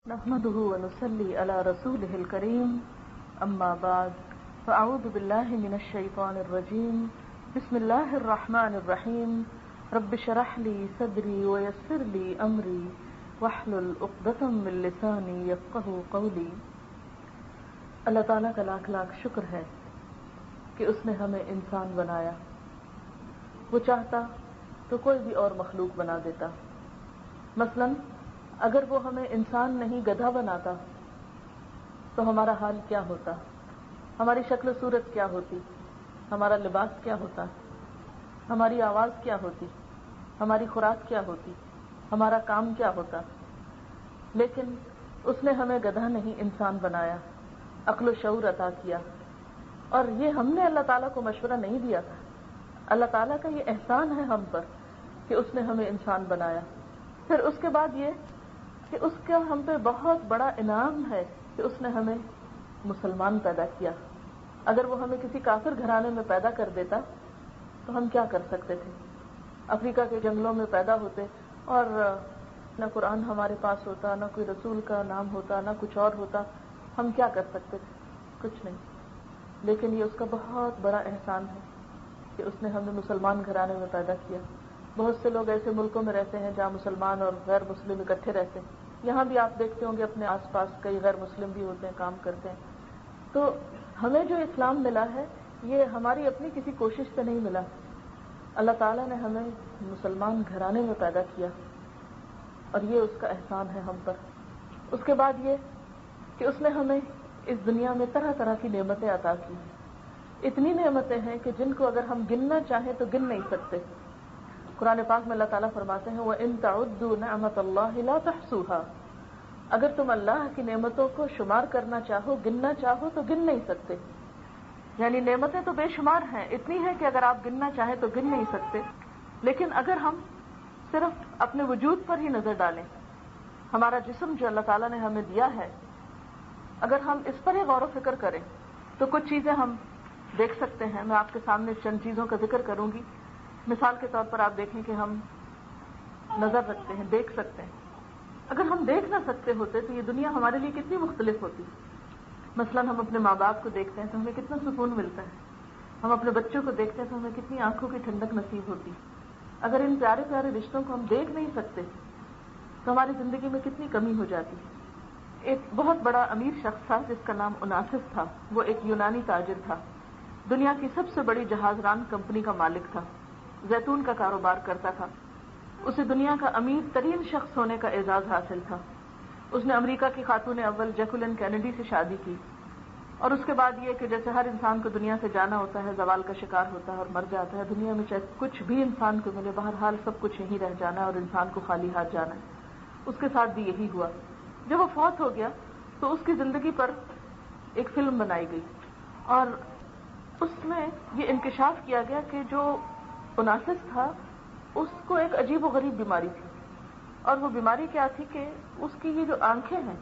نحمده ونصلي على رسوله الكريم أما بعد فأعوذ بالله من الشيطان الرجيم بسم الله الرحمن الرحيم رب اشرح لي صدري ويسر لي أمري واحلل عقدة من لساني يفقهوا قولي۔ اللہ تعالیٰ کا لاکھ لاکھ شکر ہے کہ اس نے ہمیں انسان بنایا۔ وہ چاہتا تو کوئی بھی اور مخلوق بنا دیتا۔ مثلاً اگر وہ ہمیں انسان نہیں گدھا بناتا تو ہمارا حال کیا ہوتا، ہماری شکل و صورت کیا ہوتی، ہمارا لباس کیا ہوتا، ہماری آواز کیا ہوتی، ہماری خوراک کیا ہوتی، ہمارا کام کیا ہوتا۔ لیکن اس نے ہمیں گدھا نہیں انسان بنایا، عقل و شعور عطا کیا، اور یہ ہم نے اللہ تعالیٰ کو مشورہ نہیں دیا تھا۔ اللہ تعالیٰ کا یہ احسان ہے ہم پر کہ اس نے ہمیں انسان بنایا۔ پھر اس کے بعد یہ کہ اس کا ہم پہ بہت بڑا انعام ہے کہ اس نے ہمیں مسلمان پیدا کیا۔ اگر وہ ہمیں کسی کافر گھرانے میں پیدا کر دیتا تو ہم کیا کر سکتے تھے؟ افریقہ کے جنگلوں میں پیدا ہوتے اور نہ قرآن ہمارے پاس ہوتا، نہ کوئی رسول کا نام ہوتا، نہ کچھ اور ہوتا، ہم کیا کر سکتے تھے؟ کچھ نہیں۔ لیکن یہ اس کا بہت بڑا احسان ہے کہ اس نے ہمیں مسلمان گھرانے میں پیدا کیا۔ بہت سے لوگ ایسے ملکوں میں رہتے ہیں جہاں مسلمان اور غیر مسلم اکٹھے رہتے ہیں۔ یہاں بھی آپ دیکھتے ہوں گے اپنے آس پاس کئی غیر مسلم بھی ہوتے ہیں، کام کرتے ہیں۔ تو ہمیں جو اسلام ملا ہے یہ ہماری اپنی کسی کوشش سے نہیں ملا۔ اللہ تعالیٰ نے ہمیں مسلمان گھرانے میں پیدا کیا اور یہ اس کا احسان ہے ہم پر۔ اس کے بعد یہ کہ اس نے ہمیں اس دنیا میں طرح طرح کی نعمتیں عطا کی۔ اتنی نعمتیں ہیں کہ جن کو اگر ہم گننا چاہیں تو گن نہیں سکتے۔ قرآن پاک میں اللہ تعالیٰ فرماتے ہیں وَإِن تَعُدُّوا نِعْمَةَ اللَّهِ لَا تُحْصُوهَا، اگر تم اللہ کی نعمتوں کو شمار کرنا چاہو، گننا چاہو تو گن نہیں سکتے۔ یعنی نعمتیں تو بے شمار ہیں، اتنی ہیں کہ اگر آپ گننا چاہیں تو گن نہیں سکتے۔ لیکن اگر ہم صرف اپنے وجود پر ہی نظر ڈالیں، ہمارا جسم جو اللہ تعالیٰ نے ہمیں دیا ہے، اگر ہم اس پر ہی غور و فکر کریں تو کچھ چیزیں ہم دیکھ سکتے ہیں۔ میں آپ کے سامنے چند چیزوں کا ذکر کروں گی۔ مثال کے طور پر آپ دیکھیں کہ ہم نظر رکھتے ہیں، دیکھ سکتے ہیں۔ اگر ہم دیکھ نہ سکتے ہوتے تو یہ دنیا ہمارے لیے کتنی مختلف ہوتی۔ مثلاً ہم اپنے ماں باپ کو دیکھتے ہیں تو ہمیں کتنا سکون ملتا ہے، ہم اپنے بچوں کو دیکھتے ہیں تو ہمیں کتنی آنکھوں کی ٹھنڈک نصیب ہوتی۔ اگر ان پیارے پیارے رشتوں کو ہم دیکھ نہیں سکتے تو ہماری زندگی میں کتنی کمی ہو جاتی۔ ایک بہت بڑا امیر شخص تھا جس کا نام اوناسس تھا۔ وہ ایک یونانی تاجر تھا، دنیا کی سب سے بڑی جہاز ران کمپنی کا مالک تھا، زیتون کا کاروبار کرتا تھا۔ اسے دنیا کا امیر ترین شخص ہونے کا اعزاز حاصل تھا۔ اس نے امریکہ کی خاتون اول جیکولین کینیڈی سے شادی کی، اور اس کے بعد یہ کہ جیسے ہر انسان کو دنیا سے جانا ہوتا ہے، زوال کا شکار ہوتا ہے اور مر جاتا ہے، دنیا میں چاہے کچھ بھی انسان کو ملے، بہرحال سب کچھ یہیں رہ جانا ہے اور انسان کو خالی ہاتھ جانا ہے۔ اس کے ساتھ بھی یہی ہوا۔ جب وہ فوت ہو گیا تو اس کی زندگی پر ایک فلم بنائی گئی، اور اس میں یہ انکشاف کیا گیا کہ جو اوناسس تھا اس کو ایک عجیب و غریب بیماری تھی، اور وہ بیماری کیا تھی کہ اس کی یہ جو آنکھیں ہیں،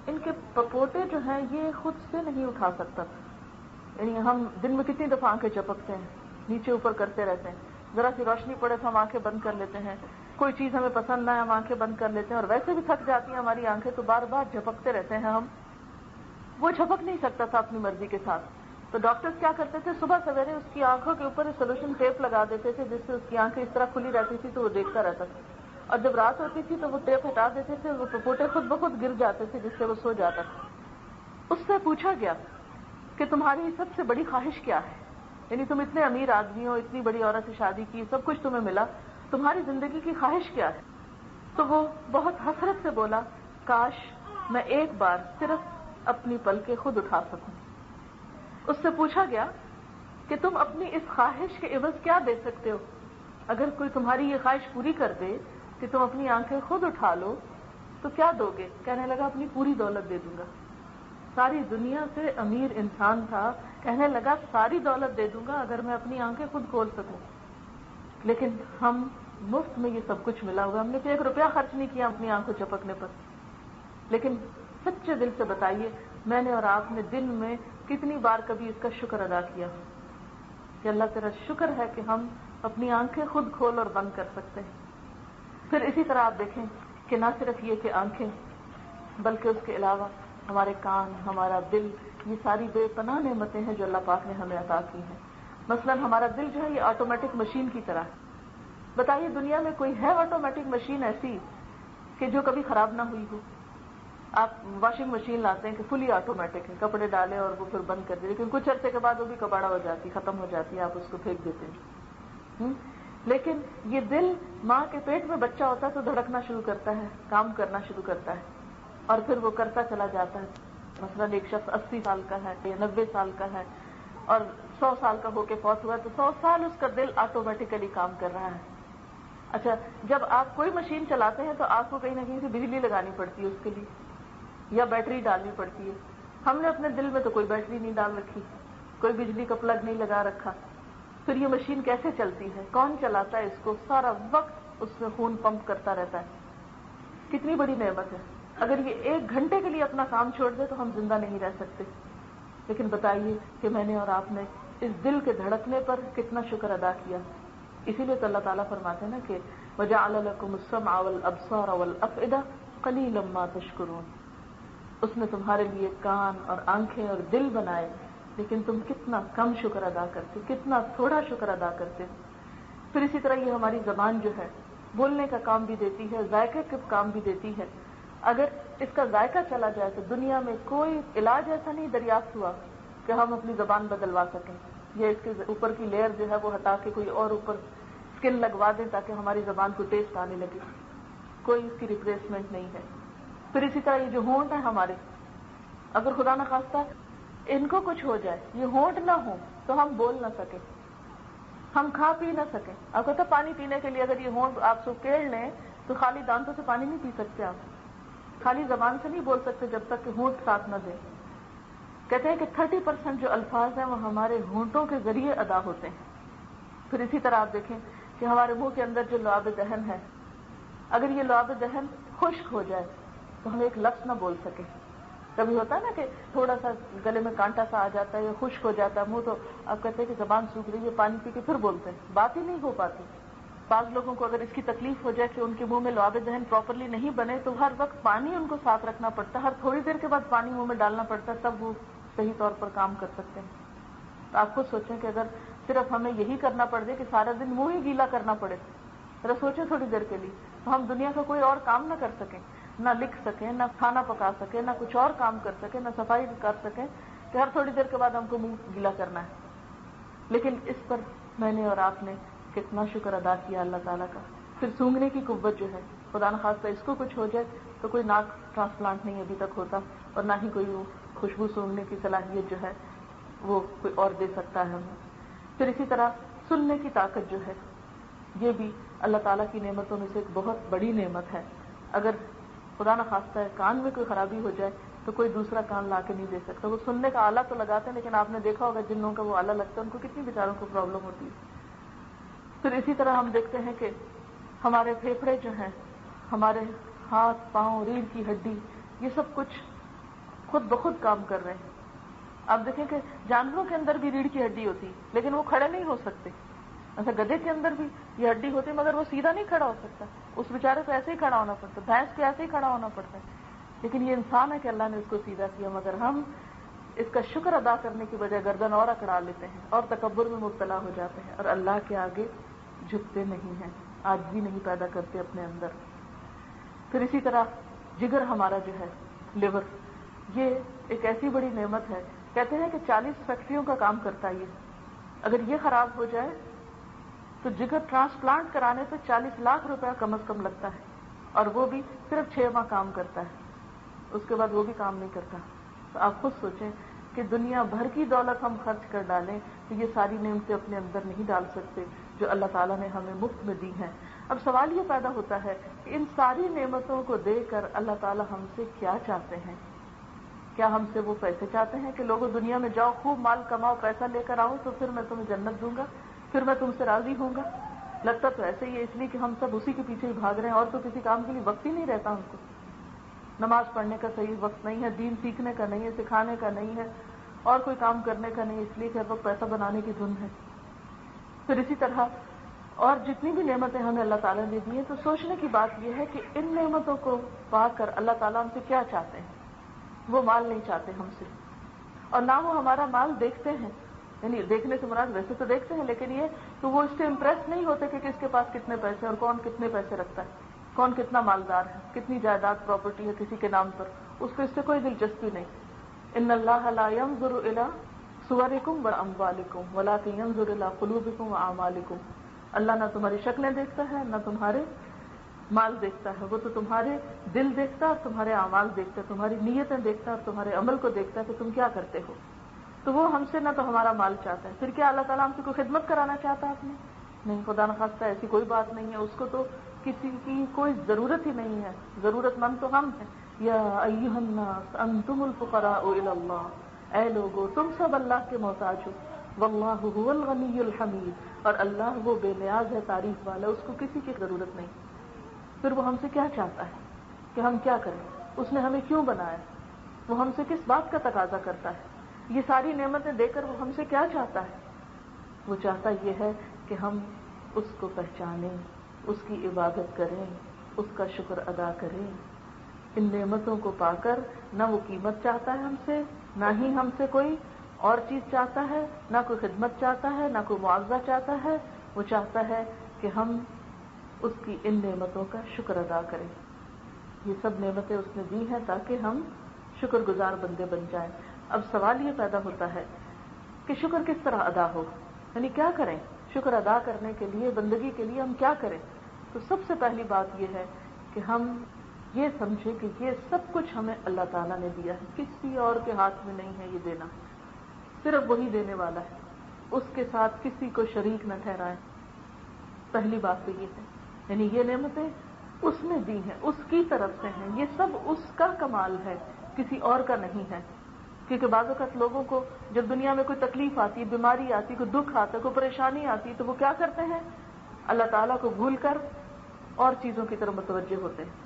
ان کے پپوٹے جو ہیں یہ خود سے نہیں اٹھا سکتا تھا۔ یعنی ہم دن میں کتنی دفعہ آنکھیں جھپکتے ہیں، نیچے اوپر کرتے رہتے ہیں، ذرا سی روشنی پڑے تو ہم آنکھیں بند کر لیتے ہیں، کوئی چیز ہمیں پسند نہ ہے ہم آنکھیں بند کر لیتے ہیں، اور ویسے بھی تھک جاتی ہیں ہماری آنکھیں تو بار بار جھپکتے رہتے ہیں ہم۔ وہ جھپک نہیں سکتا تھا اپنی مرضی کے ساتھ، تو ڈاکٹرز کیا کرتے تھے، صبح سویرے اس کی آنکھوں کے اوپر سولوشن ٹیپ لگا دیتے تھے جس سے اس کی آنکھیں اس طرح کھلی رہتی تھی تو وہ دیکھتا رہتا تھا، اور جب رات ہوتی تھی تو وہ ٹیپ ہٹا دیتے تھے، وہ پپوٹے خود بخود گر جاتے تھے جس سے وہ سو جاتا تھا۔ اس سے پوچھا گیا کہ تمہاری سب سے بڑی خواہش کیا ہے؟ یعنی تم اتنے امیر آدمی ہو، اتنی بڑی عورت سے شادی کی، سب کچھ تمہیں ملا، تمہاری زندگی کی خواہش کیا ہے؟ تو وہ بہت حسرت سے بولا کاش میں ایک بار صرف اپنی پلکیں خود اٹھا سکوں۔ اس سے پوچھا گیا کہ تم اپنی اس خواہش کے عوض کیا دے سکتے ہو؟ اگر کوئی تمہاری یہ خواہش پوری کر دے کہ تم اپنی آنکھیں خود اٹھا لو تو کیا دو گے؟ کہنے لگا اپنی پوری دولت دے دوں گا۔ ساری دنیا سے امیر انسان تھا، کہنے لگا ساری دولت دے دوں گا اگر میں اپنی آنکھیں خود کھول سکوں۔ لیکن ہم مفت میں یہ سب کچھ ملا ہوا، ہم نے 1 روپیہ خرچ نہیں کیا اپنی آنکھوں چپکنے پر۔ لیکن سچے دل سے بتائیے میں نے اور آپ نے دن میں کتنی بار کبھی اس کا شکر ادا کیا کہ اللہ تیرا شکر ہے کہ ہم اپنی آنکھیں خود کھول اور بند کر سکتے ہیں۔ پھر اسی طرح آپ دیکھیں کہ نہ صرف یہ کہ آنکھیں، بلکہ اس کے علاوہ ہمارے کان، ہمارا دل، یہ ساری بے پناہ نعمتیں ہیں جو اللہ پاک نے ہمیں عطا کی ہیں. مثلا ہمارا دل جو ہے یہ آٹومیٹک مشین کی طرح ہے. بتائیے دنیا میں کوئی ہے آٹومیٹک مشین ایسی کہ جو کبھی خراب نہ ہوئی ہو؟ آپ واشنگ مشین لاتے ہیں کہ فلی آٹومیٹک ہے، کپڑے ڈالیں اور وہ پھر بند کر دیں، لیکن کچھ عرصے کے بعد وہ بھی کباڑا ہو جاتی، ختم ہو جاتی ہے، آپ اس کو پھینک دیتے ہیں. لیکن یہ دل ماں کے پیٹ میں بچہ ہوتا ہے تو دھڑکنا شروع کرتا ہے، کام کرنا شروع کرتا ہے، اور پھر وہ کرتا چلا جاتا ہے. مثلا ایک شخص 80 سال کا ہے یا 90 سال کا ہے اور 100 سال کا ہو کے فوت ہوا تو 100 سال اس کا دل آٹومیٹیکلی کام کر رہا ہے. اچھا، جب آپ کوئی مشین چلاتے ہیں تو آپ کو کہیں نہ کہیں سے بجلی لگانی پڑتی ہے اس کے لیے، یا بیٹری ڈالنی پڑتی ہے. ہم نے اپنے دل میں تو کوئی بیٹری نہیں ڈال رکھی، کوئی بجلی کا پلگ نہیں لگا رکھا. پھر یہ مشین کیسے چلتی ہے؟ کون چلاتا ہے اس کو؟ سارا وقت اس میں خون پمپ کرتا رہتا ہے. کتنی بڑی نعمت ہے. اگر یہ 1 گھنٹے کے لیے اپنا کام چھوڑ دے تو ہم زندہ نہیں رہ سکتے. لیکن بتائیے کہ میں نے اور آپ نے اس دل کے دھڑکنے پر کتنا شکر ادا کیا. اسی لیے تو اللہ تعالیٰ فرماتے ہیں نا کہ وَجَعَلَ لَكُمُ السَّمْعَ وَالْأَبْصَارَ وَالْأَفْئِدَةَ قَلِيلًا مَا تَشْكُرُونَ. اس نے تمہارے لیے کان اور آنکھیں اور دل بنائے، لیکن تم کتنا کم شکر ادا کرتے، کتنا تھوڑا شکر ادا کرتے. پھر اسی طرح یہ ہماری زبان جو ہے بولنے کا کام بھی دیتی ہے، ذائقے کا کام بھی دیتی ہے. اگر اس کا ذائقہ چلا جائے تو دنیا میں کوئی علاج ایسا نہیں دریافت ہوا کہ ہم اپنی زبان بدلوا سکیں، یا اس کے اوپر کی لیئر جو ہے وہ ہٹا کے کوئی اور اوپر اسکن لگوا دیں تاکہ ہماری زبان کو ٹیسٹ آنے لگے. کوئی اس کی ریپلیسمنٹ نہیں ہے. پھر اسی طرح یہ جو ہونٹ ہیں ہمارے، اگر خدا نہ خواستہ ان کو کچھ ہو جائے، یہ ہونٹ نہ ہو تو ہم بول نہ سکیں، ہم کھا پی نہ سکیں. آپ کہتے پانی پینے کے لیے اگر یہ ہونٹ آپ سکیڑ لیں تو خالی دانتوں سے پانی نہیں پی سکتے، آپ خالی زبان سے نہیں بول سکتے جب تک کہ ہونٹ ساتھ نہ دیں. کہتے ہیں کہ 30% جو الفاظ ہیں وہ ہمارے ہونٹوں کے ذریعے ادا ہوتے ہیں. پھر اسی طرح آپ دیکھیں کہ ہمارے منہ کے اندر جو لعاب دہن ہے، اگر یہ لعاب دہن خشک ہو جائے تو ہم ایک لفظ نہ بول سکیں. کبھی ہوتا ہے نا کہ تھوڑا سا گلے میں کانٹا سا آ جاتا ہے یا خشک ہو جاتا ہے منہ، تو آپ کہتے ہیں کہ زبان سوکھ رہی ہے، پانی پی کے پھر بولتے ہیں، بات ہی نہیں ہو پاتی. بعض لوگوں کو اگر اس کی تکلیف ہو جائے کہ ان کے منہ میں لعاب دہن پراپرلی نہیں بنے تو ہر وقت پانی ان کو ساتھ رکھنا پڑتا ہے، ہر تھوڑی دیر کے بعد پانی منہ میں ڈالنا پڑتا ہے، تب وہ صحیح طور پر کام کر سکتے ہیں. تو آپ خود سوچیں کہ اگر صرف ہمیں یہی کرنا پڑ جائے کہ سارا دن منہ ہی گیلا کرنا پڑے، ذرا سوچیں تھوڑی دیر کے لیے، تو ہم دنیا کا کوئی اور کام نہ کر سکیں، نہ لکھ سکیں، نہ کھانا پکا سکیں، نہ کچھ اور کام کر سکیں، نہ صفائی کر سکیں، کہ ہر تھوڑی دیر کے بعد ہم کو منہ گیلا کرنا ہے. لیکن اس پر میں نے اور آپ نے کتنا شکر ادا کیا اللہ تعالیٰ کا. پھر سونگھنے کی قوت جو ہے، خدا نخواستہ اس کو کچھ ہو جائے تو کوئی ناک ٹرانسپلانٹ نہیں ابھی تک ہوتا، اور نہ ہی کوئی وہ خوشبو سونگھنے کی صلاحیت جو ہے وہ کوئی اور دے سکتا ہے ہمیں. پھر اسی طرح سننے کی طاقت جو ہے، یہ بھی اللہ تعالیٰ کی نعمتوں میں سے ایک بہت بڑی نعمت ہے. اگر خدا نہ خواستہ ہے کان میں کوئی خرابی ہو جائے تو کوئی دوسرا کان لا کے نہیں دے سکتا. وہ سننے کا آلہ تو لگاتے ہیں، لیکن آپ نے دیکھا ہوگا جن لوگوں کا وہ آلہ لگتا ہے ان کو کتنی بیچاروں کو پرابلم ہوتی ہے. پھر اسی طرح ہم دیکھتے ہیں کہ ہمارے پھیپھڑے جو ہیں، ہمارے ہاتھ پاؤں ریڑھ کی ہڈی، یہ سب کچھ خود بخود کام کر رہے ہیں. آپ دیکھیں کہ جانوروں کے اندر بھی ریڑھ کی ہڈی ہوتی لیکن وہ کھڑے نہیں ہو سکتے. ایسا گدھے کے اندر بھی یہ ہڈی ہوتی مگر وہ سیدھا نہیں کھڑا ہو سکتا، اس بیچارے کو ایسے ہی کھڑا ہونا پڑتا، بھینس کو ایسے ہی کھڑا ہونا پڑتا ہے. لیکن یہ انسان ہے کہ اللہ نے اس کو سیدھا کیا، مگر ہم اس کا شکر ادا کرنے کی بجائے گردن اور اکڑا لیتے ہیں اور تکبر میں مبتلا ہو جاتے ہیں اور اللہ کے آگے جھکتے نہیں ہیں، عاجزی نہیں پیدا کرتے اپنے اندر. پھر اسی طرح جگر ہمارا جو ہے، لیور، یہ ایک ایسی بڑی نعمت ہے. کہتے ہیں کہ 40 فیکٹریوں کا کام کرتا ہے یہ. اگر یہ خراب ہو جائے تو جگر ٹرانسپلانٹ کرانے پہ 40 لاکھ روپے کم از کم لگتا ہے، اور وہ بھی صرف 6 ماہ کام کرتا ہے، اس کے بعد وہ بھی کام نہیں کرتا. تو آپ خود سوچیں کہ دنیا بھر کی دولت ہم خرچ کر ڈالیں تو یہ ساری نعمتیں اپنے اندر نہیں ڈال سکتے جو اللہ تعالیٰ نے ہمیں مفت میں دی ہیں. اب سوال یہ پیدا ہوتا ہے کہ ان ساری نعمتوں کو دے کر اللہ تعالیٰ ہم سے کیا چاہتے ہیں؟ کیا ہم سے وہ پیسے چاہتے ہیں کہ لوگوں دنیا میں جاؤ، خوب مال کماؤ، پیسہ لے کر آؤ تو پھر میں تمہیں جنت دوں گا، پھر میں تم سے راضی ہوں گا؟ لگتا تو ایسے ہی ہے، اس لیے کہ ہم سب اسی کے پیچھے ہی بھاگ رہے ہیں اور تو کسی کام کے لیے وقت ہی نہیں رہتا ہم کو. نماز پڑھنے کا صحیح وقت نہیں ہے، دین سیکھنے کا نہیں ہے، سکھانے کا نہیں ہے، اور کوئی کام کرنے کا نہیں، اس لیے کہ ہر وقت پیسہ بنانے کی دھن ہے. پھر اسی طرح اور جتنی بھی نعمتیں ہمیں اللہ تعالیٰ نے دی ہیں تو سوچنے کی بات یہ ہے کہ ان نعمتوں کو پا کر اللہ تعالیٰ ہم سے کیا چاہتے ہیں. وہ مال نہیں چاہتے ہم سے، اور نہ وہ ہمارا مال دیکھتے ہیں، یعنی دیکھنے سے مراد ویسے تو دیکھتے ہیں لیکن یہ تو وہ اس سے امپریس نہیں ہوتے کہ کس کے پاس کتنے پیسے اور کون کتنے پیسے رکھتا ہے، کون کتنا مالدار ہے، کتنی جائیداد پراپرٹی ہے کسی کے نام پر، اس کو اس سے کوئی دلچسپی نہیں. ان اللہ لا ينظر الى صورکم واموالکم ولکن ينظر الى قلوبکم واعمالکم. اللہ نہ تمہاری شکلیں دیکھتا ہے نہ تمہارے مال دیکھتا ہے، وہ تو تمہارے دل دیکھتا ہے اور تمہارے اعمال دیکھتا ہے، تمہاری نیتیں دیکھتا ہے اور تمہارے عمل کو دیکھتا ہے کہ تم کیا کرتے ہو. تو وہ ہم سے نہ تو ہمارا مال چاہتا ہے. پھر کیا اللہ تعالیٰ ہم سے کوئی خدمت کرانا چاہتا ہے اپنی؟ نہیں، خدا نخواستہ ایسی کوئی بات نہیں ہے. اس کو تو کسی کی کوئی ضرورت ہی نہیں ہے، ضرورت مند تو ہم ہیں. یا ایھا الناس انتم الفقراء الی اللہ، اے لوگو تم سب اللہ کے محتاج ہو. واللہ هو الغنی الحمید، اور اللہ وہ بے نیاز ہے، تعریف والا، اس کو کسی کی ضرورت نہیں. پھر وہ ہم سے کیا چاہتا ہے کہ ہم کیا کریں؟ اس نے ہمیں کیوں بنایا؟ وہ ہم سے کس بات کا تقاضا کرتا ہے؟ یہ ساری نعمتیں دے کر وہ ہم سے کیا چاہتا ہے؟ وہ چاہتا یہ ہے کہ ہم اس کو پہچانیں، اس کی عبادت کریں، اس کا شکر ادا کریں. ان نعمتوں کو پا کر نہ وہ قیمت چاہتا ہے ہم سے، نہ ہی ہم سے کوئی اور چیز چاہتا ہے، نہ کوئی خدمت چاہتا ہے، نہ کوئی معاوضہ چاہتا ہے. وہ چاہتا ہے کہ ہم اس کی ان نعمتوں کا شکر ادا کریں. یہ سب نعمتیں اس نے دی ہیں تاکہ ہم شکر گزار بندے بن جائیں. اب سوال یہ پیدا ہوتا ہے کہ شکر کس طرح ادا ہو، یعنی کیا کریں شکر ادا کرنے کے لیے، بندگی کے لیے ہم کیا کریں؟ تو سب سے پہلی بات یہ ہے کہ ہم یہ سمجھیں کہ یہ سب کچھ ہمیں اللہ تعالیٰ نے دیا ہے، کسی اور کے ہاتھ میں نہیں ہے یہ دینا، صرف وہی دینے والا ہے. اس کے ساتھ کسی کو شریک نہ ٹھہرائیں. پہلی بات تو یہ ہے، یعنی یہ نعمتیں اس نے دی ہیں، اس کی طرف سے ہیں، یہ سب اس کا کمال ہے، کسی اور کا نہیں ہے. کیونکہ بعض اوقات لوگوں کو جب دنیا میں کوئی تکلیف آتی ہے، بیماری آتی ہے، کوئی دکھ آتا ہے، کوئی پریشانی آتی ہے، تو وہ کیا کرتے ہیں؟ اللہ تعالیٰ کو بھول کر اور چیزوں کی طرف متوجہ ہوتے ہیں.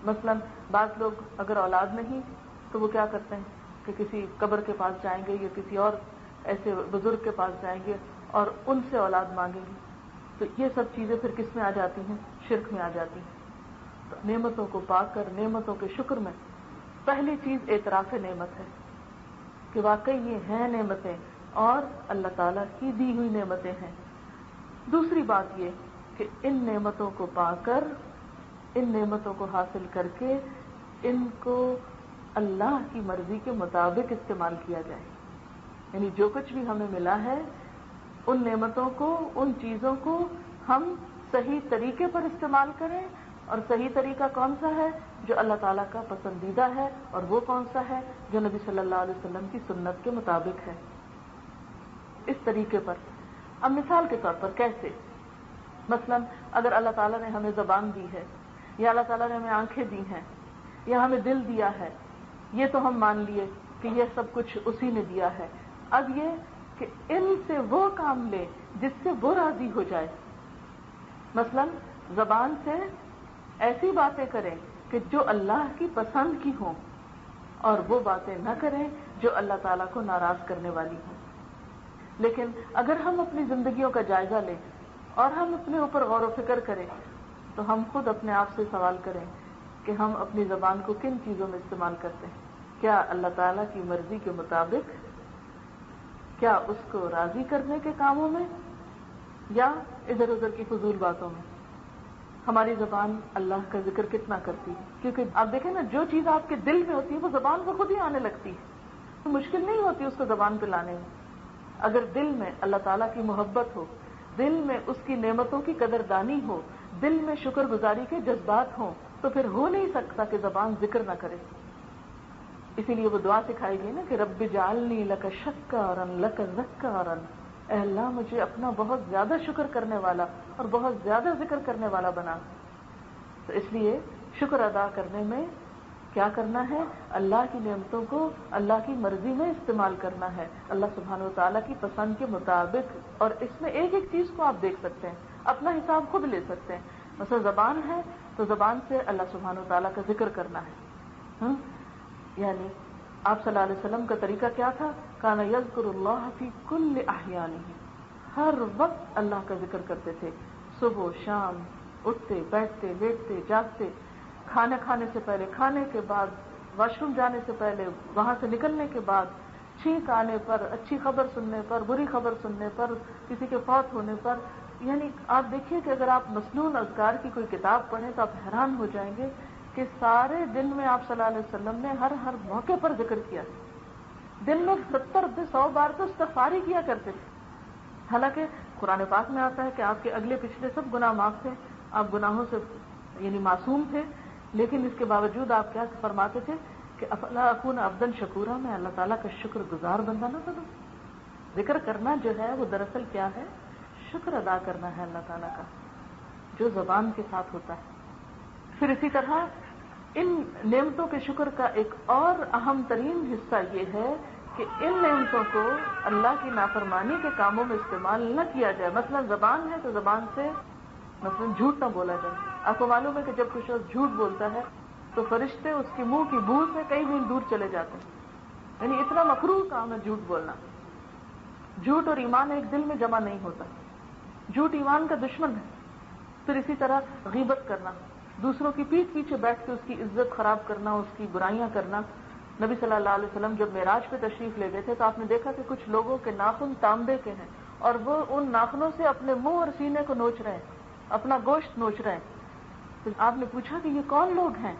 مثلا بعض لوگ اگر اولاد نہیں تو وہ کیا کرتے ہیں کہ کسی قبر کے پاس جائیں گے یا کسی اور ایسے بزرگ کے پاس جائیں گے اور ان سے اولاد مانگیں گے. تو یہ سب چیزیں پھر کس میں آ جاتی ہیں؟ شرک میں آ جاتی ہیں. تو نعمتوں کو پا کر نعمتوں کے شکر میں پہلی چیز اعتراف نعمت ہے کہ واقعی یہ ہیں نعمتیں اور اللہ تعالیٰ کی دی ہوئی نعمتیں ہیں. دوسری بات یہ کہ ان نعمتوں کو پا کر، ان نعمتوں کو حاصل کر کے ان کو اللہ کی مرضی کے مطابق استعمال کیا جائے. یعنی جو کچھ بھی ہمیں ملا ہے ان نعمتوں کو، ان چیزوں کو ہم صحیح طریقے پر استعمال کریں. اور صحیح طریقہ کون سا ہے؟ جو اللہ تعالیٰ کا پسندیدہ ہے. اور وہ کون سا ہے؟ جو نبی صلی اللہ علیہ وسلم کی سنت کے مطابق ہے. اس طریقے پر. اب مثال کے طور پر کیسے؟ مثلا اگر اللہ تعالیٰ نے ہمیں زبان دی ہے، یا اللہ تعالیٰ نے ہمیں آنکھیں دی ہیں، یا ہمیں دل دیا ہے، یہ تو ہم مان لیے کہ یہ سب کچھ اسی نے دیا ہے. اب یہ کہ ان سے وہ کام لے جس سے وہ راضی ہو جائے. مثلا زبان سے ایسی باتیں کریں کہ جو اللہ کی پسند کی ہوں، اور وہ باتیں نہ کریں جو اللہ تعالیٰ کو ناراض کرنے والی ہوں. لیکن اگر ہم اپنی زندگیوں کا جائزہ لیں اور ہم اپنے اوپر غور و فکر کریں تو ہم خود اپنے آپ سے سوال کریں کہ ہم اپنی زبان کو کن چیزوں میں استعمال کرتے ہیں. کیا اللہ تعالیٰ کی مرضی کے مطابق، کیا اس کو راضی کرنے کے کاموں میں، یا ادھر ادھر کی فضول باتوں میں؟ ہماری زبان اللہ کا ذکر کتنا کرتی ہے؟ کیونکہ آپ دیکھیں نا، جو چیز آپ کے دل میں ہوتی ہے وہ زبان کو خود ہی آنے لگتی ہے. تو مشکل نہیں ہوتی اس کو زبان پہ لانے میں. اگر دل میں اللہ تعالیٰ کی محبت ہو، دل میں اس کی نعمتوں کی قدردانی ہو، دل میں شکر گزاری کے جذبات ہوں، تو پھر ہو نہیں سکتا کہ زبان ذکر نہ کرے. اسی لیے وہ دعا سکھائی گئی نا کہ رب اجعلنی لک شکارا لک ذکارا، اے اللہ مجھے اپنا بہت زیادہ شکر کرنے والا اور بہت زیادہ ذکر کرنے والا بنا. تو اس لیے شکر ادا کرنے میں کیا کرنا ہے؟ اللہ کی نعمتوں کو اللہ کی مرضی میں استعمال کرنا ہے، اللہ سبحانہ و تعالیٰ کی پسند کے مطابق. اور اس میں ایک ایک چیز کو آپ دیکھ سکتے ہیں، اپنا حساب خود لے سکتے ہیں. مثلا زبان ہے تو زبان سے اللہ سبحانہ و تعالیٰ کا ذکر کرنا ہے. یعنی آپ صلی اللہ علیہ وسلم کا طریقہ کیا تھا؟ کان یذکر اللہ فی کل احیانہ، ہر وقت اللہ کا ذکر کرتے تھے، صبح شام، اٹھتے بیٹھتے لیٹتے جاگتے، کھانا کھانے سے پہلے، کھانے کے بعد، واش روم جانے سے پہلے، وہاں سے نکلنے کے بعد، چھینک آنے پر، اچھی خبر سننے پر، بری خبر سننے پر، کسی کے فوت ہونے پر. یعنی آپ دیکھیے کہ اگر آپ مسنون اذکار کی کوئی کتاب پڑھیں تو آپ حیران ہو جائیں گے کہ سارے دن میں آپ صلی اللہ علیہ وسلم نے ہر موقع پر ذکر کیا. دن میں 70-100 بار تو استغفار ہی کیا کرتے تھے. حالانکہ قرآن پاک میں آتا ہے کہ آپ کے اگلے پچھلے سب گناہ معاف تھے، آپ گناہوں سے یعنی معصوم تھے، لیکن اس کے باوجود آپ کیا فرماتے تھے کہ افلا اکون عبدا شکورا، میں اللہ تعالیٰ کا شکر گزار بندہ نہ بنوں. ذکر کرنا جو ہے وہ دراصل کیا ہے؟ شکر ادا کرنا ہے اللہ تعالیٰ کا، جو زبان کے ساتھ ہوتا ہے. پھر اسی طرح ان نعمتوں کے شکر کا ایک اور اہم ترین حصہ یہ ہے کہ ان نعمتوں کو اللہ کی نافرمانی کے کاموں میں استعمال نہ کیا جائے. مثلا زبان ہے تو زبان سے مثلا جھوٹ نہ بولا جائے. آپ کو معلوم ہے کہ جب کوئی شخص جھوٹ بولتا ہے تو فرشتے اس کے منہ کی بو سے کئی میل دور چلے جاتے ہیں. یعنی اتنا مکروہ کام ہے جھوٹ بولنا. جھوٹ اور ایمان ایک دل میں جمع نہیں ہوتا. جھوٹ ایمان کا دشمن ہے. پھر اسی طرح غیبت کرنا، دوسروں کی پیٹھ پیچھے بیٹھ کے اس کی عزت خراب کرنا، اس کی برائیاں کرنا. نبی صلی اللہ علیہ وسلم جب معراج پہ تشریف لے گئے تھے تو آپ نے دیکھا کہ کچھ لوگوں کے ناخن تانبے کے ہیں اور وہ ان ناخنوں سے اپنے منہ اور سینے کو نوچ رہے ہیں، اپنا گوشت نوچ رہے ہیں. تو آپ نے پوچھا کہ یہ کون لوگ ہیں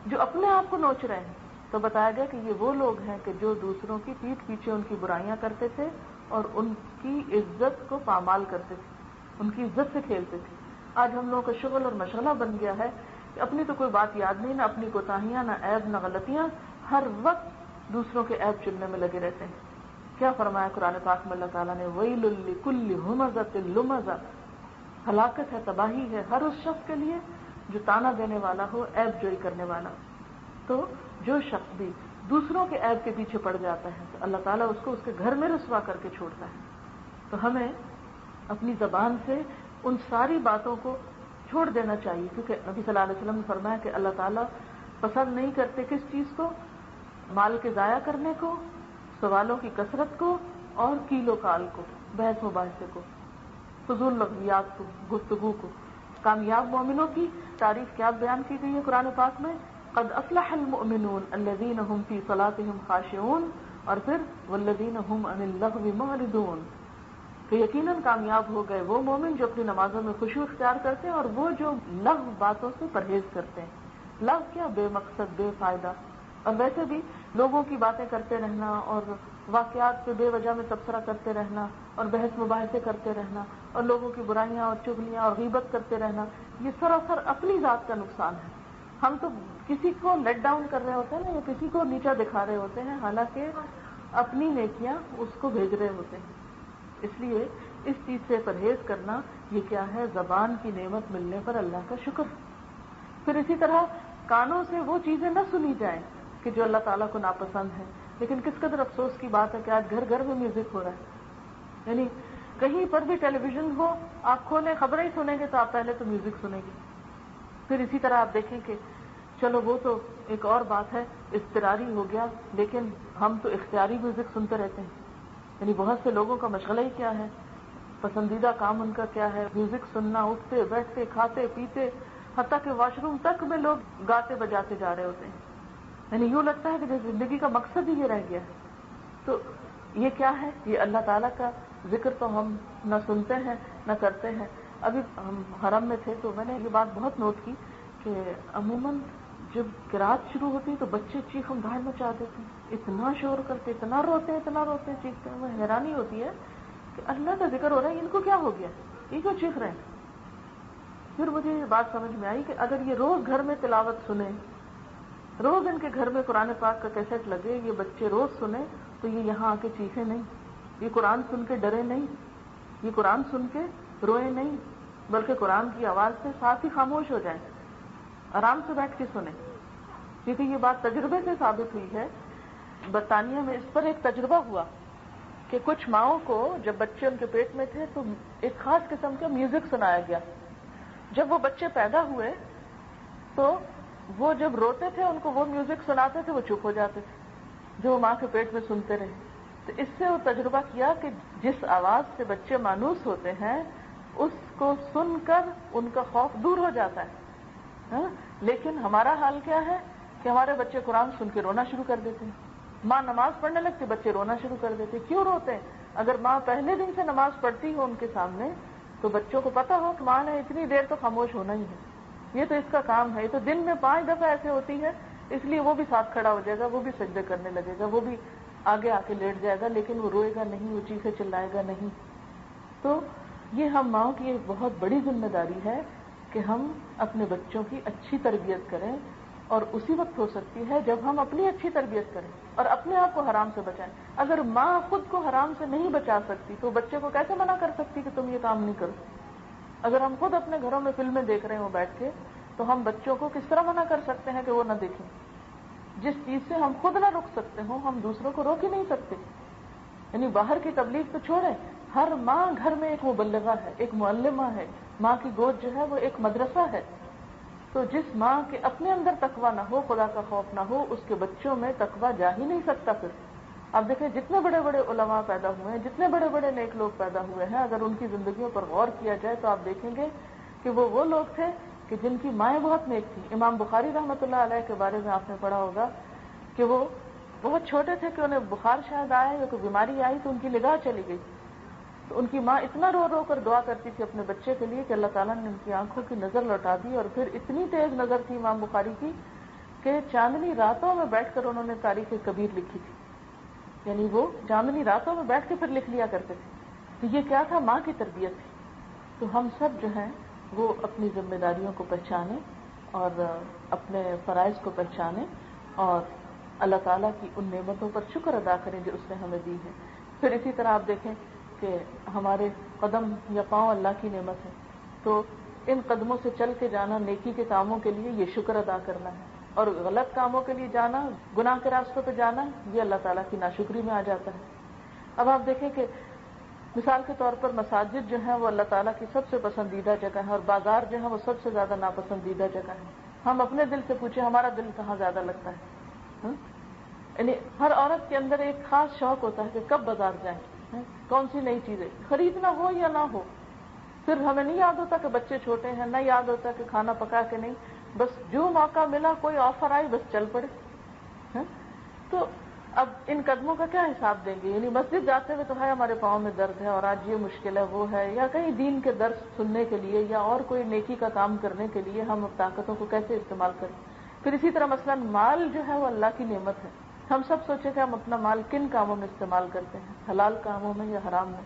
جو اپنے آپ کو نوچ رہے ہیں؟ تو بتایا گیا کہ یہ وہ لوگ ہیں کہ جو دوسروں کی پیٹھ پیچھے ان کی برائیاں کرتے تھے اور ان کی عزت کو پامال کرتے تھے، ان کی عزت سے کھیلتے تھے. آج ہم لوگوں کا شغل اور مشغلہ بن گیا ہے کہ اپنی تو کوئی بات یاد نہیں، نہ اپنی کوتاہیاں، نہ عیب، نہ غلطیاں، ہر وقت دوسروں کے عیب چننے میں لگے رہتے ہیں. کیا فرمایا قرآن پاک میں اللہ تعالیٰ نے؟ وَيْلٌ لِكُلِّ هُمَزَةٍ لُمَزَةٍ، ہلاکت ہے، تباہی ہے ہر اس شخص کے لیے جو تانا دینے والا ہو، عیب جوئی کرنے والا. تو جو شخص بھی دوسروں کے عیب کے پیچھے پڑ جاتا ہے تو اللہ تعالیٰ اس کو اس کے گھر میں رسوا کر کے چھوڑتا ہے. تو ہمیں اپنی زبان سے ان ساری باتوں کو چھوڑ دینا چاہیے، کیونکہ نبی صلی اللہ علیہ وسلم نے فرمایا کہ اللہ تعالیٰ پسند نہیں کرتے کس چیز کو؟ مال کے ضائع کرنے کو، سوالوں کی کثرت کو، اور کیل و کال کو، بحث مباحثے کو، فضول لغویات کو، گفتگو کو. کامیاب مومنوں کی تعریف کیا بیان کی گئی ہے قرآن پاک میں؟ قد افلح المؤمنون الذین هم فی صلاتهم خاشعون، اور پھر والذین هم عن اللغو معرضون، کہ یقیناً کامیاب ہو گئے وہ مومن جو اپنی نمازوں میں خشوع اختیار کرتے ہیں اور وہ جو لغو باتوں سے پرہیز کرتے ہیں. لغو کیا؟ بے مقصد، بے فائدہ. اور ویسے بھی لوگوں کی باتیں کرتے رہنا اور واقعات پہ بے وجہ میں تبصرہ کرتے رہنا اور بحث مباحثے کرتے رہنا اور لوگوں کی برائیاں اور چغلیاں اور غیبت کرتے رہنا، یہ سراسر اپنی ذات کا نقصان ہے. ہم تو کسی کو لیٹ ڈاؤن کر رہے ہوتے ہیں نا، یا کسی کو نیچا دکھا رہے ہوتے ہیں، حالانکہ اپنی نیکیاں اس کو بھیج رہے ہوتے ہیں. اس لیے اس چیز سے پرہیز کرنا یہ کیا ہے؟ زبان کی نعمت ملنے پر اللہ کا شکر. پھر اسی طرح کانوں سے وہ چیزیں نہ سنی جائیں کہ جو اللہ تعالیٰ کو ناپسند ہے. لیکن کس قدر افسوس کی بات ہے کہ آج گھر گھر میں میوزک ہو رہا ہے. یعنی کہیں پر بھی ٹیلی ویژن ہو، آپ کھولیں خبریں ہی سنیں گے تو آپ پہلے تو میوزک سنیں گے. پھر اسی طرح آپ دیکھیں کہ چلو وہ تو ایک اور بات ہے، اضطراری ہو گیا، لیکن ہم تو اختیاری میوزک سنتے رہتے ہیں. یعنی بہت سے لوگوں کا مشغلہ ہی کیا ہے، پسندیدہ کام ان کا کیا ہے؟ میوزک سننا، اٹھتے بیٹھتے کھاتے پیتے، حتیٰ کہ واش روم تک میں لوگ گاتے بجاتے جا رہے ہوتے ہیں. یعنی یوں لگتا ہے کہ زندگی کا مقصد ہی یہ رہ گیا ہے. تو یہ کیا ہے؟ یہ اللہ تعالیٰ کا ذکر تو ہم نہ سنتے ہیں نہ کرتے ہیں. ابھی ہم حرم میں تھے تو میں نے یہ بات بہت نوٹ کی کہ عموماً جب قرات شروع ہوتی ہے تو بچے چیخ دھاڑ مچا دیتے ہیں، اتنا شور کرتے، اتنا روتے چیختے ہیں. وہ حیرانی ہوتی ہے کہ اللہ کا ذکر ہو رہا ہے، ان کو کیا ہو گیا، یہ کیوں چیخ رہے ہیں؟ پھر مجھے یہ بات سمجھ میں آئی کہ اگر یہ روز گھر میں تلاوت سنیں، روز ان کے گھر میں قرآن پاک کا کیسٹ لگے، یہ بچے روز سنیں، تو یہ یہاں آ کے چیخے نہیں، یہ قرآن سن کے ڈرے نہیں، یہ قرآن سن کے روئے نہیں، بلکہ قرآن کی آواز سے ساتھ ہی خاموش ہو جائیں، آرام سے بیٹھ کے سنیں. کیونکہ یہ بات تجربے سے ثابت ہوئی ہے. برطانیہ میں اس پر ایک تجربہ ہوا کہ کچھ ماؤں کو جب بچے ان کے پیٹ میں تھے تو ایک خاص قسم کا میوزک سنایا گیا. جب وہ بچے پیدا ہوئے تو وہ جب روتے تھے ان کو وہ میوزک سناتے تھے، وہ چپ ہو جاتے تھے جو وہ ماں کے پیٹ میں سنتے رہے. تو اس سے وہ تجربہ کیا کہ جس آواز سے بچے مانوس ہوتے ہیں اس کو سن کر ان کا خوف دور ہو جاتا ہے. لیکن ہمارا حال کیا ہے کہ ہمارے بچے قرآن سن کے رونا شروع کر دیتے ہیں. ماں نماز پڑھنے لگتی، بچے رونا شروع کر دیتے. کیوں روتے ہیں؟ اگر ماں پہلے دن سے نماز پڑھتی ہو ان کے سامنے تو بچوں کو پتا ہو کہ ماں نے اتنی دیر تو خاموش ہونا ہی ہے، یہ تو اس کا کام ہے. یہ تو دن میں 5 دفعہ ایسے ہوتی ہے، اس لیے وہ بھی ساتھ کھڑا ہو جائے گا، وہ بھی سجدے کرنے لگے گا، وہ بھی آگے آ کے لیٹ جائے گا، لیکن وہ روئے گا نہیں، وہ چیخے چلائے گا نہیں. تو یہ ہم ماؤں کی ایک بہت بڑی ذمہ داری ہے کہ ہم اپنے بچوں کی اچھی تربیت کریں، اور اسی وقت ہو سکتی ہے جب ہم اپنی اچھی تربیت کریں اور اپنے آپ کو حرام سے بچائیں. اگر ماں خود کو حرام سے نہیں بچا سکتی تو بچے کو کیسے منع کر سکتی کہ تم یہ کام نہیں کرو؟ اگر ہم خود اپنے گھروں میں فلمیں دیکھ رہے ہوں بیٹھ کے تو ہم بچوں کو کس طرح منع کر سکتے ہیں کہ وہ نہ دیکھیں؟ جس چیز سے ہم خود نہ رک سکتے ہوں ہم دوسروں کو روک ہی نہیں سکتے. یعنی باہر کی تبلیغ تو چھوڑیں، ہر ماں گھر میں ایک مبلغہ ہے، ایک معلمہ ہے. ماں کی گود جو ہے وہ ایک مدرسہ ہے. تو جس ماں کے اپنے اندر تقویٰ نہ ہو، خدا کا خوف نہ ہو، اس کے بچوں میں تقویٰ جا ہی نہیں سکتا. پھر آپ دیکھیں جتنے بڑے بڑے علماء پیدا ہوئے ہیں، جتنے بڑے بڑے نیک لوگ پیدا ہوئے ہیں، اگر ان کی زندگیوں پر غور کیا جائے تو آپ دیکھیں گے کہ وہ لوگ تھے کہ جن کی مائیں بہت نیک تھیں. امام بخاری رحمۃ اللہ علیہ کے بارے میں آپ نے پڑھا ہوگا کہ وہ بہت چھوٹے تھے کہ انہیں بخار شاید آیا یا کوئی بیماری آئی تو ان کی نگاہ چلی گئی. تو ان کی ماں اتنا رو رو کر دعا کرتی تھی اپنے بچے کے لیے کہ اللہ تعالیٰ نے ان کی آنکھوں کی نظر لوٹا دی. اور پھر اتنی تیز نظر تھی امام بخاری کی کہ چاندنی راتوں میں بیٹھ کر انہوں نے تاریخ کبیر لکھی تھی. یعنی وہ چاندنی راتوں میں بیٹھ کے پھر لکھ لیا کرتے تھے. تو یہ کیا تھا؟ ماں کی تربیت تھی. تو ہم سب جو ہیں وہ اپنی ذمہ داریوں کو پہچانیں اور اپنے فرائض کو پہچانیں اور اللہ تعالیٰ کی ان نعمتوں پر شکر ادا کریں جو اس نے ہمیں دی ہے. پھر اسی طرح آپ دیکھیں کہ ہمارے قدم یا پاؤں اللہ کی نعمت ہے، تو ان قدموں سے چل کے جانا نیکی کے کاموں کے لیے یہ شکر ادا کرنا ہے، اور غلط کاموں کے لیے جانا، گناہ کے راستوں پہ جانا، یہ اللہ تعالیٰ کی ناشکری میں آ جاتا ہے. اب آپ دیکھیں کہ مثال کے طور پر مساجد جو ہیں وہ اللہ تعالیٰ کی سب سے پسندیدہ جگہ ہے، اور بازار جو ہے وہ سب سے زیادہ ناپسندیدہ جگہ ہے. ہم اپنے دل سے پوچھیں ہمارا دل کہاں زیادہ لگتا ہے؟ یعنی ہر عورت کے اندر ایک خاص شوق ہوتا ہے کہ کب بازار جائیں، کون سی نئی چیزیں خریدنا ہو یا نہ ہو. پھر ہمیں نہیں یاد ہوتا کہ بچے چھوٹے ہیں، نہ یاد ہوتا کہ کھانا پکا کے نہیں، بس جو موقع ملا کوئی آفر آئی بس چل پڑے. تو اب ان قدموں کا کیا حساب دیں گے؟ یعنی مسجد جاتے ہوئے تو ہے ہمارے پاؤں میں درد ہے اور آج یہ مشکل ہے وہ ہے، یا کہیں دین کے درس سننے کے لیے یا اور کوئی نیکی کا کام کرنے کے لیے ہم طاقتوں کو کیسے استعمال کریں. پھر اسی طرح مثلا مال جو ہے وہ اللہ کی نعمت ہے. ہم سب سوچیں کہ ہم اپنا مال کن کاموں میں استعمال کرتے ہیں، حلال کاموں میں یا حرام میں.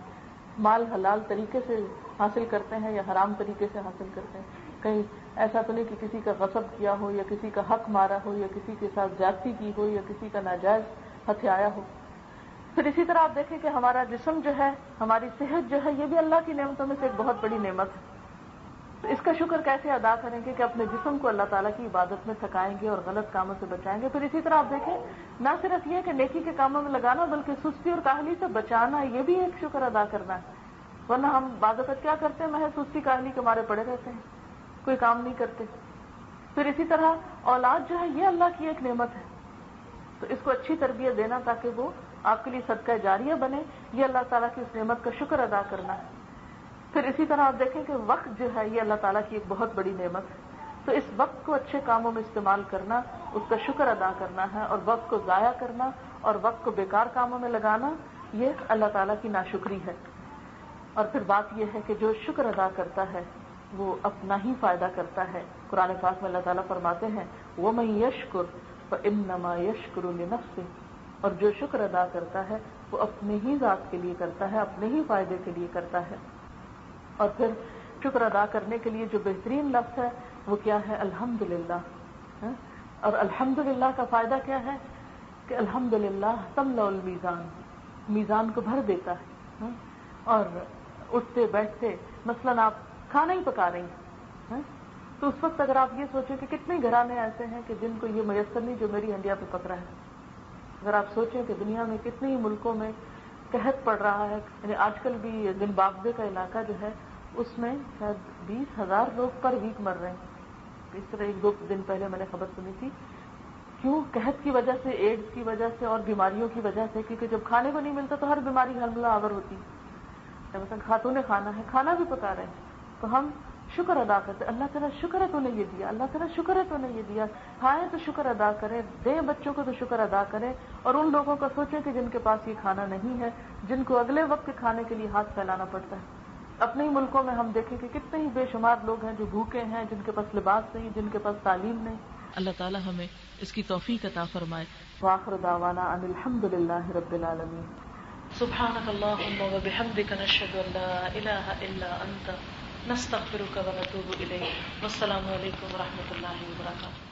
مال حلال طریقے سے حاصل کرتے ہیں یا حرام طریقے سے حاصل کرتے ہیں. کہیں ایسا تو نہیں کہ کسی کا غصب کیا ہو یا کسی کا حق مارا ہو یا کسی کے ساتھ زیادتی کی ہو یا کسی کا ناجائز ہتھیایا ہو. پھر اسی طرح آپ دیکھیں کہ ہمارا جسم جو ہے، ہماری صحت جو ہے، یہ بھی اللہ کی نعمتوں میں سے ایک بہت بڑی نعمت ہے. تو اس کا شکر کیسے ادا کریں گے کہ اپنے جسم کو اللہ تعالیٰ کی عبادت میں تھکائیں گے اور غلط کاموں سے بچائیں گے. پھر اسی طرح آپ دیکھیں نہ صرف یہ کہ نیکی کے کاموں میں لگانا بلکہ سستی اور کاہلی سے بچانا، یہ بھی ایک شکر ادا کرنا ہے. ورنہ ہم بعض اوقات کیا کرتے ہیں، محض سستی کاہلی کے مارے پڑے رہتے ہیں، کوئی کام نہیں کرتے. پھر اسی طرح اولاد جو ہے یہ اللہ کی ایک نعمت ہے، تو اس کو اچھی تربیت دینا تاکہ وہ آپ کے لیے صدقہ جاریہ بنے، یہ اللہ تعالیٰ کی اس نعمت کا شکر ادا کرنا ہے. پھر اسی طرح آپ دیکھیں کہ وقت جو ہے یہ اللہ تعالیٰ کی ایک بہت بڑی نعمت ہے. تو اس وقت کو اچھے کاموں میں استعمال کرنا، اس کا شکر ادا کرنا ہے، اور وقت کو ضائع کرنا اور وقت کو بیکار کاموں میں لگانا یہ اللہ تعالیٰ کی ناشکری ہے. اور پھر بات یہ ہے کہ جو شکر ادا کرتا ہے وہ اپنا ہی فائدہ کرتا ہے. قرآن پاک میں اللہ تعالیٰ فرماتے ہیں وَمَن يَشْكُرْ فَإِنَّمَا يَشْكُرُ لِنَفْسِهِ، اور جو شکر ادا کرتا ہے وہ اپنے ہی ذات کے لیے کرتا ہے، اپنے ہی فائدے کے لیے کرتا ہے. اور پھر شکر ادا کرنے کے لیے جو بہترین لفظ ہے وہ کیا ہے؟ الحمدللہ. اور الحمدللہ کا فائدہ کیا ہے کہ الحمدللہ تملأ المیزان، میزان کو بھر دیتا ہے. اور اٹھتے بیٹھتے مثلاً آپ کھانا ہی پکا رہی ہیں تو اس وقت اگر آپ یہ سوچیں کہ کتنے گھرانے ایسے ہیں کہ جن کو یہ میسر نہیں جو میری ہنڈیا پہ پک رہا ہے. اگر آپ سوچیں کہ دنیا میں کتنے ہی ملکوں میں قحط پڑ رہا ہے، یعنی آج کل بھی زمبابوے کا علاقہ جو ہے اس میں شاید 20,000 لوگ پر ویک مر رہے ہیں. اس طرح 1-2 دن پہلے میں نے خبر سنی تھی کیوں؟ قحط کی وجہ سے، ایڈز کی وجہ سے اور بیماریوں کی وجہ سے، کیونکہ جب کھانے کو نہیں ملتا تو ہر بیماری حملہ آور ہوتی ہے۔ مثلا خاتون نے کھانا ہے، کھانا بھی پکا رہے ہیں تو ہم شکر ادا کرتے، اللہ تعالیٰ شکر ہے تو نے یہ دیا، اللہ تعالیٰ شکر ہے تو نے یہ دیا، کھائیں تو شکر ادا کریں، دیں بچوں کو تو شکر ادا کریں، اور ان لوگوں کا سوچیں کہ جن کے پاس یہ کھانا نہیں ہے، جن کو اگلے وقت کے کھانے کے لیے ہاتھ پھیلانا پڑتا ہے۔ اپنے ہی ملکوں میں ہم دیکھیں کہ کتنے ہی بے شمار لوگ ہیں جو بھوکے ہیں، جن کے پاس لباس نہیں، جن کے پاس تعلیم نہیں۔ اللہ تعالیٰ ہمیں اس کی توفیق عطا فرمائے۔ وآخر دعوانا ان الحمد للہ رب العالمین۔ سبحانک اللہم وبحمدک، نشہد ان لا الہ الا انت، نستغفرک ونتوب الیک۔ والسلام علیکم ورحمۃ اللہ وبرکاتہ۔